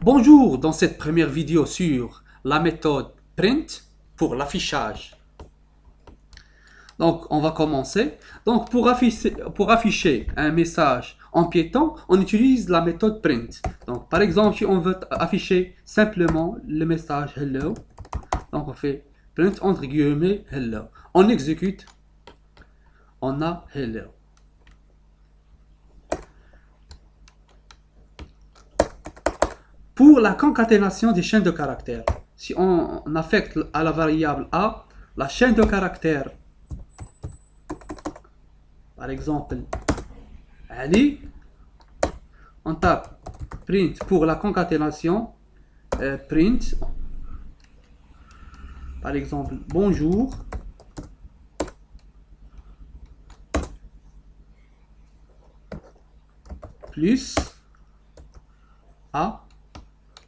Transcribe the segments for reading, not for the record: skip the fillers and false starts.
Bonjour, dans cette première vidéo sur la méthode print pour l'affichage. Donc on va commencer. Donc pour afficher un message en piéton, on utilise la méthode print. Donc par exemple, si on veut afficher simplement le message hello, donc on fait print entre guillemets hello. On exécute, on a hello. Pour la concaténation des chaînes de caractères, si on affecte à la variable A la chaîne de caractères, par exemple Ali, on tape print pour la concaténation, print, par exemple bonjour, plus A.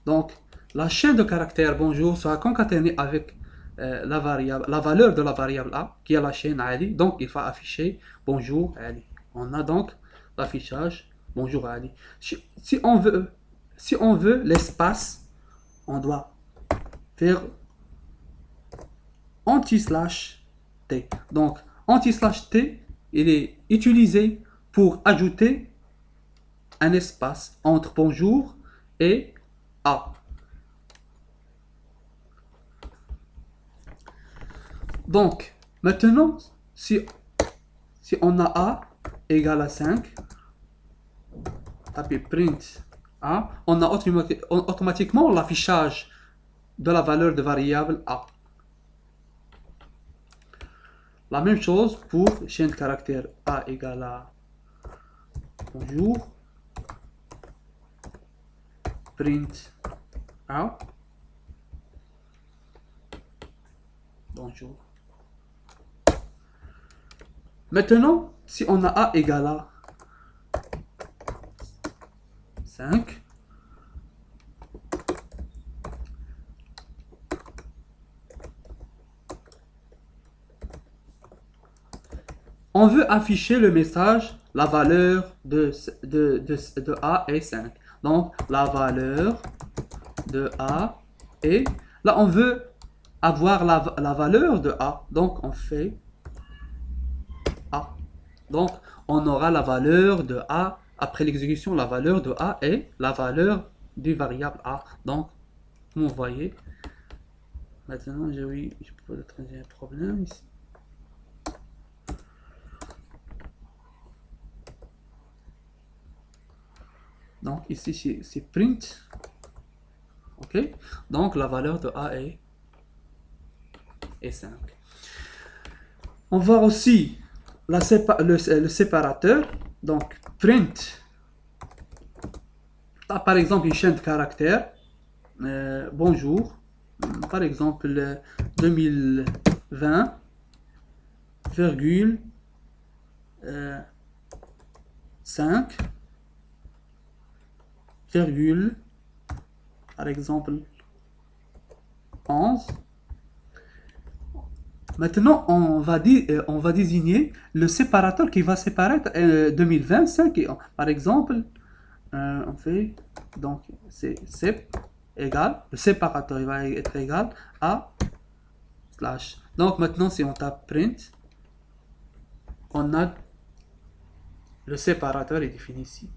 Donc la chaîne de caractères bonjour sera concaténée avec la valeur de la variable A qui est la chaîne Ali. Donc il va afficher bonjour Ali. On a donc l'affichage bonjour Ali. Si on veut l'espace, on doit faire anti-slash T. Donc anti-slash T, il est utilisé pour ajouter un espace entre bonjour et A. Donc, maintenant, si on a A égale à 5, tapez print A, on a automatiquement l'affichage de la valeur de variable A. La même chose pour chaîne de caractère A égale à bonjour, print A, bonjour. Maintenant, si on a A égale à 5, on veut afficher le message, la valeur de A est 5. Donc, la valeur de A est... Là, on veut avoir la valeur de A. Donc, on fait A. Donc, on aura la valeur de A. Après l'exécution, la valeur de A est la valeur du variable A. Donc, vous voyez. Maintenant, j'ai peut-être un problème ici. Donc, ici, c'est print. OK. Donc, la valeur de A est 5. On voit aussi le séparateur. Donc, print. Là, par exemple, une chaîne de caractères. Bonjour. Par exemple, 2020, virgule, 5, virgule, par exemple, 11. Maintenant, on va désigner le séparateur qui va séparer 2025. Par exemple, on fait, donc, c'est sep égal, le séparateur il va être égal à slash. Donc, maintenant, si on tape print, on a le séparateur est défini ici,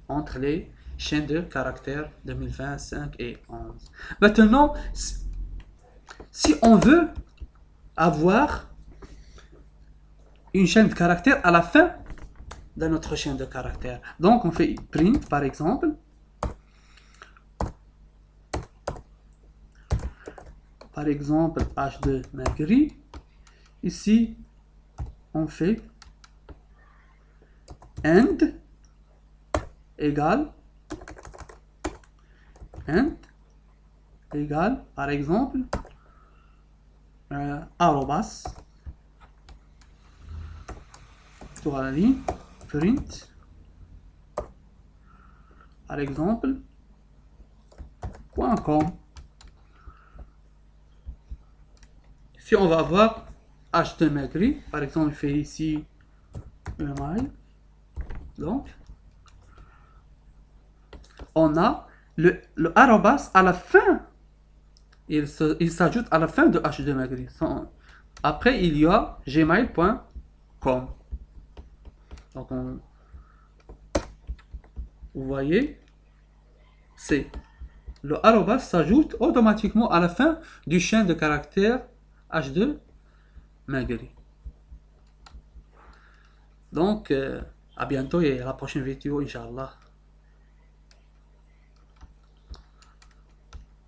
entre les chaînes de caractères 2025 et 11. Maintenant, si on veut avoir une chaîne de caractères à la fin de notre chaîne de caractères. Donc on fait print par exemple. Par exemple H2 Magri. Ici on fait end égale par exemple arrobas sur la ligne print par exemple .com. Si on va avoir H2 Magri, par exemple, je fais ici le mail, donc on a le arrobas à la fin, il s'ajoute à la fin de H2 Magri. Après, il y a gmail.com. Donc, vous voyez, c'est le arrobas s'ajoute automatiquement à la fin du chaîne de caractères H2 Magri. Donc, à bientôt et à la prochaine vidéo, Inch'Allah.